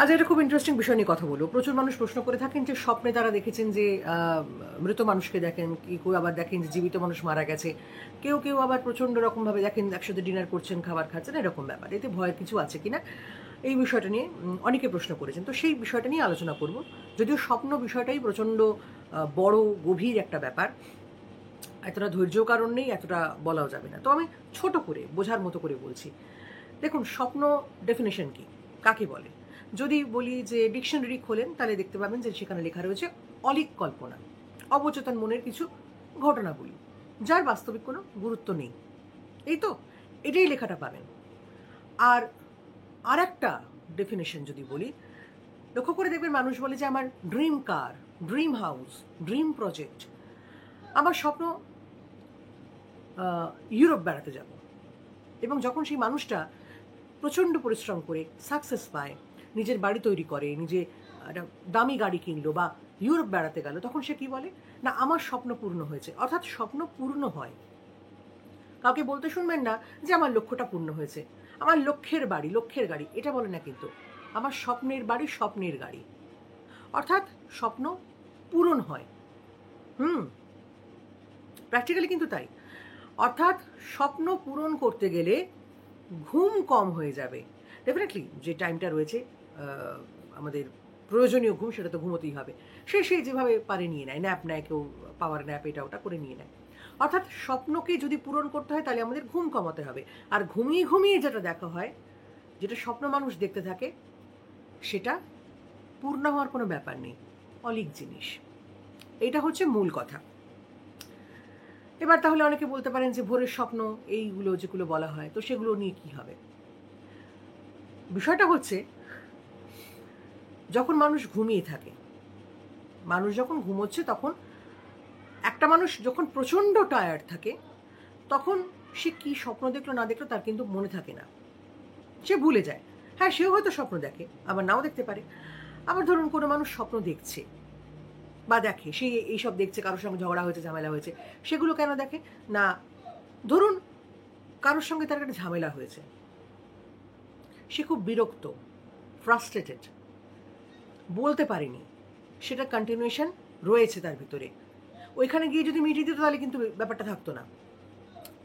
আজ একটা খুব ইন্টারেস্টিং বিষয় নিয়ে কথা বলবো। প্রচুর মানুষ প্রশ্ন করে থাকেন যে স্বপ্নে তারা দেখেছেন যে মৃত মানুষকে দেখেন, কেউ আবার দেখেন যে জীবিত মানুষ মারা গেছে, কেউ কেউ আবার প্রচণ্ড রকমভাবে দেখেন একসাথে ডিনার করছেন, খাবার খাচ্ছেন, এরকম ব্যাপার। এতে ভয়ের কিছু আছে কিনা এই বিষয়টা নিয়ে অনেকে প্রশ্ন করেছেন। তো সেই বিষয়টা নিয়ে আলোচনা করব। যদিও স্বপ্ন বিষয়টাই প্রচণ্ড বড় গভীর একটা ব্যাপার, এতটা ধৈর্য কারণ নেই, এতটা বলাও যাবে না। তো আমি ছোট করে বোঝার মতো করে বলছি। দেখুন, স্বপ্ন ডেফিনেশন কি, কাকে বলে? যদি বলি যে ডিকশনারি খোলেন তাহলে দেখতে পাবেন যে সেখানে লেখা রয়েছে অলীক কল্পনা, অবচেতন মনের কিছু ঘটনাবলী যার বাস্তবিক কোনো গুরুত্ব নেই। এই তো, এটাই লেখাটা পাবেন। আর আর একটা ডেফিনেশন যদি বলি, লক্ষ্য করে দেখবেন মানুষ বলে যে আমার ড্রিম কার, ড্রিম হাউস, ড্রিম প্রজেক্ট। আমার স্বপ্ন ইউরোপ বেড়াতে যাব। এবং যখন সেই মানুষটা প্রচণ্ড পরিশ্রম করে সাকসেস পায়, নিজের বাড়ি তৈরি করে, নিজে একটা দামি গাড়ি কিনলো বা ইউরোপ বেড়াতে গেল, তখন সে কি বলে? না, আমার স্বপ্ন পূর্ণ হয়েছে। অর্থাৎ স্বপ্ন পূর্ণ হয়। কাউকে বলতে শুনবেন না যে আমার লক্ষ্যটা পূর্ণ হয়েছে, আমার লক্ষ্যের বাড়ি, লক্ষ্যের গাড়ি, এটা বলে না কিন্তু। আমার স্বপ্নের বাড়ি, স্বপ্নের গাড়ি। অর্থাৎ স্বপ্ন পূরণ হয়। হুম, প্র্যাকটিক্যালি কিন্তু তাই। অর্থাৎ স্বপ্ন পূরণ করতে গেলে ঘুম কম হয়ে যাবে। ডেফিনেটলি যে টাইমটা রয়েছে আমাদের প্রয়োজনীয় ঘুম, সেটা তো ঘুমোতেই হবে। সে যেভাবে পারে নিয়ে নেয়, ন্যাপ নেয়, কেউ পাওয়ার ন্যাপ এটা ওটা করে নিয়ে নেয়। অর্থাৎ স্বপ্নকে যদি পূরণ করতে হয় তাহলে আমাদের ঘুম কমাতে হবে। আর ঘুমিয়ে ঘুমিয়ে যেটা দেখা হয়, যেটা স্বপ্ন মানুষ দেখতে থাকে, সেটা পূর্ণ হওয়ার কোনো ব্যাপার নেই, অলীক জিনিস। এটা হচ্ছে মূল কথা। এবার তাহলে অনেকে বলতে পারেন যে ভোরের স্বপ্ন, এইগুলো যেগুলো বলা হয়, তো সেগুলো নিয়ে কি হবে? বিষয়টা হচ্ছে, যখন মানুষ ঘুমিয়ে থাকে, মানুষ যখন ঘুমোচ্ছে, তখন একটা মানুষ যখন প্রচণ্ড টায়ার্ড থাকে, তখন সে কি স্বপ্ন দেখলো না দেখলো তার কিন্তু মনে থাকে না, সে ভুলে যায়। হ্যাঁ, সেও হয়তো স্বপ্ন দেখে, আবার নাও দেখতে পারে। আবার ধরুন কোনো মানুষ স্বপ্ন দেখছে বা দেখে, সে এইসব দেখছে, কারোর সঙ্গে ঝগড়া হয়েছে, ঝামেলা হয়েছে। সেগুলো কেন দেখে না? ধরুন কারোর সঙ্গে তার একটা ঝামেলা হয়েছে, সে খুব বিরক্ত, ফ্রাস্ট্রেটেড, বলতে পারেনি, সেটা কন্টিনিউশন রয়েছে তার ভিতরে। ওইখানে গিয়ে যদি মিটিয়ে দিত তাহলে কিন্তু ব্যাপারটা থাকতো না,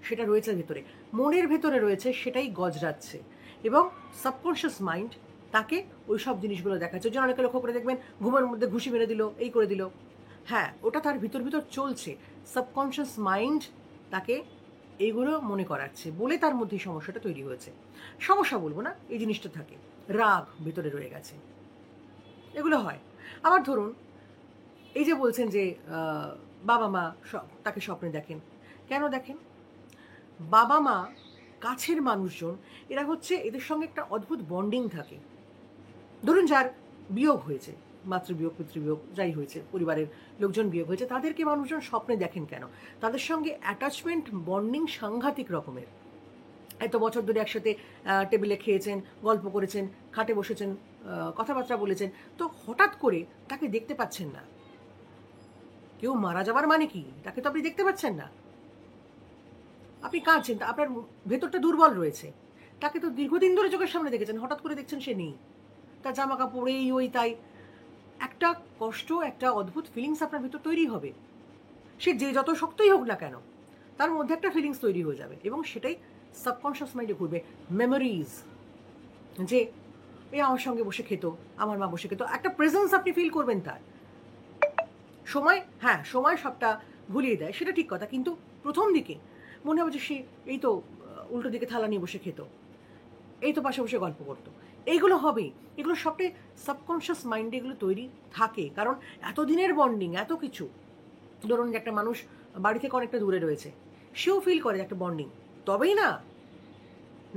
সেটা রয়েছে ভিতরে, মনের ভেতরে রয়েছে, সেটাই গজরাচ্ছে। এবং সাবকনশিয়াস মাইন্ড তাকে ওই সব জিনিসগুলো দেখাচ্ছে। ওই জন্য অনেকে লক্ষ্য করে দেখবেন ঘুমের মধ্যে ঘুষি মেরে দিল, এই করে দিল। হ্যাঁ, ওটা তার ভিতর ভিতর চলছে। সাবকনশিয়াস মাইন্ড তাকে এইগুলো মনে করাচ্ছে বলে তার মধ্যে এই সমস্যাটা তৈরি হয়েছে। সমস্যা বলবো না, এই জিনিসটা থাকে, রাগ ভিতরে রয়ে গেছে, এগুলো হয়। আবার ধরুন এই যে বলছেন যে বাবা মা তাকে স্বপ্নে দেখেন, কেন দেখেন? বাবা মা, কাছের মানুষজন, এরা হচ্ছে, এদের সঙ্গে একটা অদ্ভুত বন্ডিং থাকে। ধরুন যার বিয়োগ হয়েছে, মাতৃবিয়োগ, পিতৃবিয়োগ, যাই হয়েছে, পরিবারের লোকজন বিয়োগ হয়েছে, তাদেরকে মানুষজন স্বপ্নে দেখেন কেন? তাদের সঙ্গে অ্যাটাচমেন্ট, বন্ডিং সাংঘাতিক রকমের। এত বছর ধরে একসাথে টেবিলে খেয়েছেন, গল্প করেছেন, খাটে বসেছেন, কথাবার্তা বলেছেন, তো হঠাৎ করে তাকে দেখতে পাচ্ছেন না। কেউ মারা যাওয়ার মানে কি? তাকে তো আপনি দেখতে পাচ্ছেন না। আপনি কাঁদছেন, আপনার ভেতরটা দুর্বল রয়েছে। তাকে তো দীর্ঘদিন ধরে চোখের সামনে দেখেছেন, হঠাৎ করে দেখছেন সে নেই। তার জামা কাপড় এই ওই তাই। একটা কষ্ট, একটা অদ্ভুত ফিলিংস আপনার ভেতর তৈরি হবে। সে যে যত শক্তই হোক না কেন, তার মধ্যে একটা ফিলিংস তৈরি হয়ে যাবে, এবং সেটাই সাবকনশিয়াস মাইন্ডে ঘুরবে। মেমোরিজ, যে এ আমার সঙ্গে বসে খেত, আমার মা বসে খেত, একটা প্রেজেন্স আপনি ফিল করবেন তার। সময়, হ্যাঁ, সময় সবটা ভুলিয়ে দেয়, সেটা ঠিক কথা, কিন্তু প্রথম দিকে মনে হবে যে সে এই তো উল্টো দিকে থালা নিয়ে বসে খেত, এই তো পাশে বসে গল্প করতো। এইগুলো হবেই, এগুলো সবটাই সাবকনশিয়াস মাইন্ডে এগুলো তৈরি থাকে, কারণ এতদিনের বন্ডিং, এত কিছু। ধরুন যে একটা মানুষ বাড়ি থেকে অনেকটা দূরে রয়েছে, সেও ফিল করে একটা বন্ডিং। তবেই না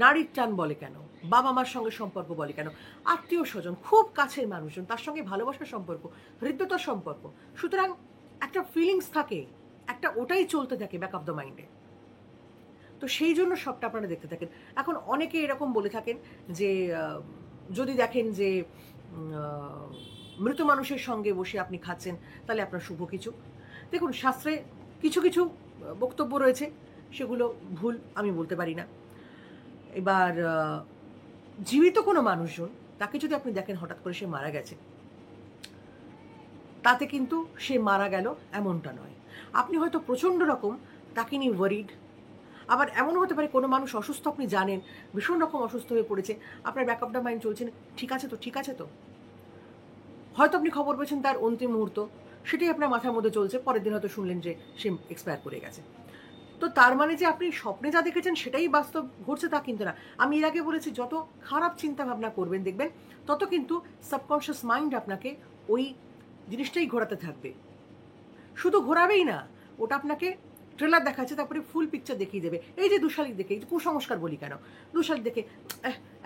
নারীর টান বলে কেন, বাবা মার সঙ্গে সম্পর্ক বলে কেন, আত্মীয় স্বজন, খুব কাছের মানুষজন, তার সঙ্গে ভালোবাসার সম্পর্ক, হৃদ্যতার সম্পর্ক। সুতরাং একটা ফিলিংস থাকে, একটা ওটাই চলতে থাকে ব্যাক অফ দ্য মাইন্ডে। তো সেই জন্য সবটা আপনারা দেখতে থাকেন। এখন অনেকে এরকম বলে থাকেন যে যদি দেখেন যে মৃত মানুষের সঙ্গে বসে আপনি খাচ্ছেন, তাহলে আপনার শুভ কিছু। দেখুন, শাস্ত্রে কিছু কিছু বক্তব্য রয়েছে, সেগুলো ভুল আমি বলতে পারি না। এবার জীবিত কোনো মানুষজন তাকে যদি আপনি দেখেন হঠাৎ করে সে মারা গেছে, তাতে কিন্তু সে মারা গেল এমনটা নয়। আপনি হয়তো প্রচণ্ড রকম তাকে নিয়ে ওয়ারিড। আবার এমনও হতে পারে কোনো মানুষ অসুস্থ, আপনি জানেন ভীষণ রকম অসুস্থ হয়ে পড়েছে, আপনার ব্যাকআপ দ্য মাইন্ড চলছেন, ঠিক আছে তো, ঠিক আছে তো। হয়তো আপনি খবর পেয়েছেন তার অন্তিম মুহূর্ত, সেটাই আপনার মাথার মধ্যে চলছে, পরের দিন হয়তো শুনলেন যে সে এক্সপায়ার করে গেছে। তো তার মানে যে আপনি স্বপ্নে যা দেখেছেন সেটাই বাস্তব ঘটছে তা কিন্তু না। আমি এর আগে বলেছি, যত খারাপ চিন্তা ভাবনা করবেন দেখবেন তত কিন্তু সাবকনশিয়াস মাইন্ড আপনাকে ওই জিনিসটাই ঘোরাতে থাকবে। শুধু ঘোরাবেই না, ওটা আপনাকে ট্রেলার দেখাচ্ছে, তারপরে ফুল পিকচার দেখিয়ে দেবে। এই যে দুশালিক দেখে, এই যে কুসংস্কার বলি কেন, দুশালিক দেখে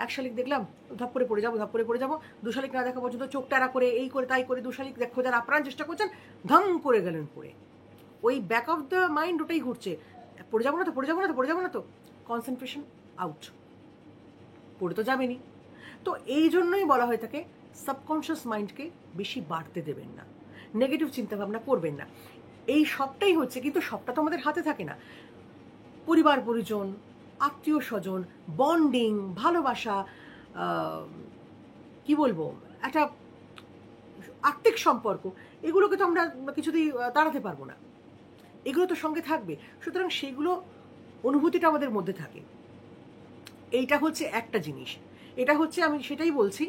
এক শালিক দেখলাম, ধপ করে পড়ে যাবো, ধপ করে পড়ে যাবো, দুশালিক না দেখা পর্যন্ত চোখ টারা করে এই করে তাই করে দুশালিক খোঁজার আপ্রাণ চেষ্টা করছেন, ধম করে গেলেন পড়ে। ওই ব্যাক অফ দ্য মাইন্ড ওটাই ঘুরছে, পড়ে যাবো না তো, পড়ে যাবো না তো, পড়ে যাবো না তো, কনসেন্ট্রেশন আউট, পড়ে তো যাবেনি। তো এই জন্যই বলা হয়ে থাকে সাবকনশিয়াস মাইন্ডকে বেশি বাড়তে দেবেন না, নেগেটিভ চিন্তাভাবনা করবেন না। এই সবটাই হচ্ছে, কিন্তু সবটা তো আমাদের হাতে থাকে না। পরিবার পরিজন, আত্মীয় স্বজন, বন্ডিং, ভালোবাসা, কি বলবো, একটা আত্মিক সম্পর্ক, এগুলোকে তো আমরা কিছুতেই তাড়াতে পারবো না, এগুলো তো সঙ্গে থাকবে। সুতরাং সেগুলো অনুভূতিটা আমাদের মধ্যে থাকে। এইটা হচ্ছে একটা জিনিস। এটা হচ্ছে, আমি সেটাই বলছি,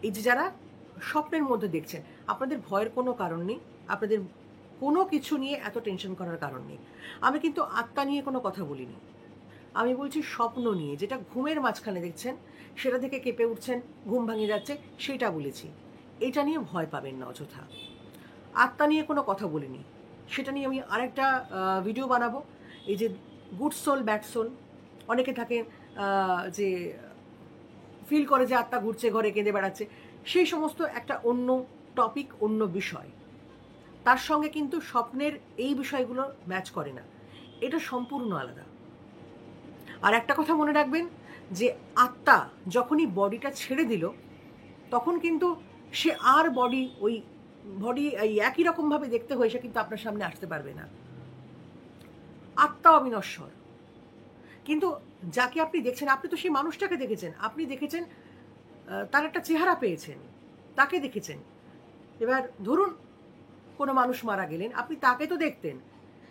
এই যে যারা স্বপ্নের মধ্যে দেখছেন, আপনাদের ভয়ের কোনো কারণ নেই, আপনাদের কোনো কিছু নিয়ে এত টেনশন করার কারণ নেই। আমি কিন্তু আত্মা নিয়ে কোনো কথা বলিনি, আমি বলছি স্বপ্ন নিয়ে, যেটা ঘুমের মাঝখানে দেখছেন, সেটা থেকে কেঁপে উঠছেন, ঘুম ভাঙিয়ে যাচ্ছে, সেটা বলেছি। এটা নিয়ে ভয় পাবেন না অযথা। আত্মা নিয়ে কোনো কথা বলিনি, সেটা নিয়ে আমি আরেকটা ভিডিও বানাবো। এই যে গুড সোল ব্যাড সোল, অনেকে থাকে যে ফিল করে যে আত্মা ঘুরছে ঘরে কেঁদে বেড়াচ্ছে, সেই সমস্ত একটা অন্য টপিক, অন্য বিষয়। তার সঙ্গে কিন্তু স্বপ্নের এই বিষয়গুলো ম্যাচ করে না, এটা সম্পূর্ণ আলাদা। আর একটা কথা মনে রাখবেন, যে আত্মা যখনই বডিটা ছেড়ে দিল, তখন কিন্তু সে আর বডি এই একই রকমভাবে দেখতে হয়ে সে কিন্তু আপনার সামনে আসতে পারবে না। আত্মা অবিনশ্বর, কিন্তু যাকে আপনি দেখছেন, আপনি তো সেই মানুষটাকে দেখেছেন, আপনি দেখেছেন তার একটা চেহারা পেয়েছেন, তাকে দেখেছেন। এবার ধরুন কোনো মানুষ মারা গেলেন, আপনি তাকে তো দেখতেন,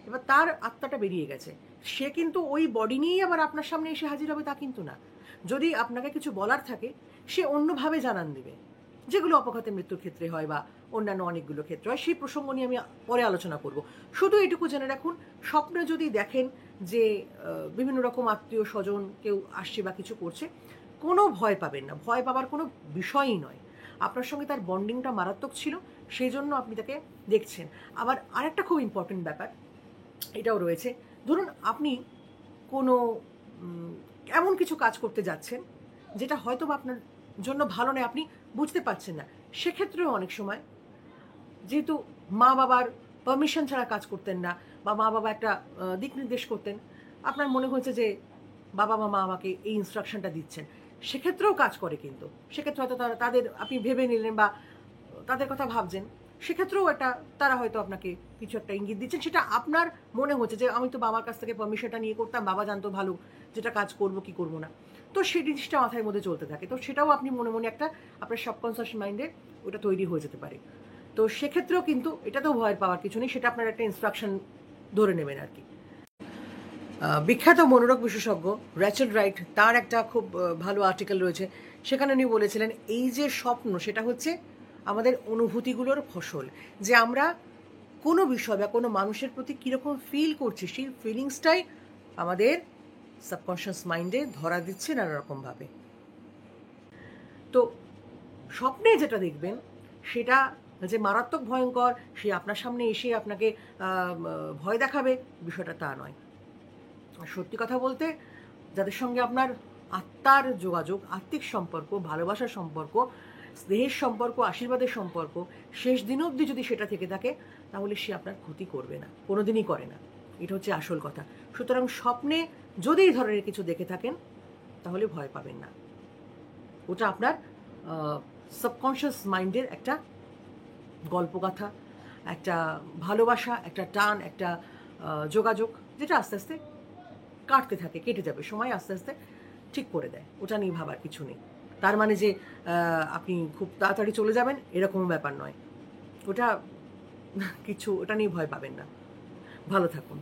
এবার তার আত্মাটা বেরিয়ে গেছে, সে কিন্তু ওই বডি নিয়েই আবার আপনার সামনে এসে হাজির হবে তা কিন্তু না। যদি আপনাকে কিছু বলার থাকে, সে অন্যভাবে জানান দেবে, যেগুলো অপঘাতে মৃত্যুর ক্ষেত্রে হয় বা অন্যান্য অনেকগুলো ক্ষেত্রে হয়। সেই প্রসঙ্গ নিয়ে আমি পরে আলোচনা করব। শুধু এটুকু জেনে রাখুন, স্বপ্নে যদি দেখেন যে বিভিন্ন রকম আত্মীয় স্বজন কেউ আসছে বা কিছু করছে, কোনো ভয় পাবেন না, ভয় পাবার কোনো বিষয়ই নয়। আপনার সঙ্গে তার বন্ডিংটা মারাত্মক ছিল, সেই জন্য আপনি তাকে দেখছেন। আবার আরেকটা খুব ইম্পর্টেন্ট ব্যাপার এটাও রয়েছে, ধরুন আপনি কোনো এমন কিছু কাজ করতে যাচ্ছেন যেটা হয়তো বা আপনার জন্য ভালো নয়, আপনি বুঝতে পারছেন না, সেক্ষেত্রেও অনেক সময় যেহেতু মা বাবার পারমিশন ছাড়া কাজ করতেন না, বা মা বাবা একটা দিক নির্দেশ করতেন, আপনার মনে হয়েছে যে বাবা মা আমাকে এই ইনস্ট্রাকশনটা দিচ্ছেন, সেক্ষেত্রেও কাজ করে। কিন্তু সেক্ষেত্রে হয়তো তাদের আপনি ভেবে নিলেন বা তাদের কথা ভাবছেন, সেক্ষেত্রেও তারা হয়তো আপনাকে কিছু একটা ইঙ্গিত দিচ্ছেন, সেটা আপনার মনে হচ্ছে যে আমি তো বাবার কাছ থেকে পারমিশনটা নিয়ে করতাম, বাবা জানতো ভালো যেটা কাজ করবো কি করবো না। তো সেই জিনিসটা মাথার মধ্যে চলতে থাকে, তো সেটাও আপনি মনে মনে একটা আপনার সাবকনসিয়াস মাইন্ডে ওটা তৈরি হয়ে যেতে পারে। তো সেক্ষেত্রেও কিন্তু এটাতেও ভয়ের পাওয়ার কিছু নেই, সেটা আপনার একটা ইনস্ট্রাকশন ধরে নেবেন আর কি। বিখ্যাত মনোরোগ বিশেষজ্ঞ র্যাচেল রাইট, তার একটা খুব ভালো আর্টিকেল রয়েছে, সেখানে উনি বলেছিলেন এই যে স্বপ্ন, সেটা হচ্ছে আমাদের অনুভূতিগুলোর ফসল। যে আমরা কোনো বিষয় বা কোনো মানুষের প্রতি কীরকম ফিল করছি, সেই ফিলিংসটাই আমাদের সাবকনশিয়াস মাইন্ডে ধরা দিচ্ছে নানা রকমভাবে। তো স্বপ্নে যেটা দেখবেন সেটা যে মারাত্মক ভয়ঙ্কর, সে আপনার সামনে এসে আপনাকে ভয় দেখাবে, বিষয়টা তা নয়। সত্যি কথা বলতে, যাদের সঙ্গে আপনার আত্মার যোগাযোগ, আত্মিক সম্পর্ক, ভালোবাসার সম্পর্ক, স্নেহের সম্পর্ক, আশীর্বাদের সম্পর্ক, শেষ দিন অবধি যদি সেটা থেকে থাকে, তাহলে সে আপনার ক্ষতি করবে না, কোনোদিনই করে না। এটা হচ্ছে আসল কথা। সুতরাং স্বপ্নে যদি এই ধরনের কিছু দেখে থাকেন, তাহলে ভয় পাবেন না, ওটা আপনার সাবকনশিয়াস মাইন্ডের একটা গল্পগাথা, একটা ভালোবাসা, একটা টান, একটা যোগাযোগ, যেটা আস্তে আস্তে কাটতে থাকে, কেটে যাবে, সময় আস্তে আস্তে ঠিক করে দেয়, ওটা নিয়ে ভাবার কিছু নেই। তার মানে যে আপনি খুব তাড়াতাড়ি চলে যাবেন এরকম ব্যাপার নয়। ওটা কিছু, ওটা নিয়ে ভয় পাবেন না। ভালো থাকুন।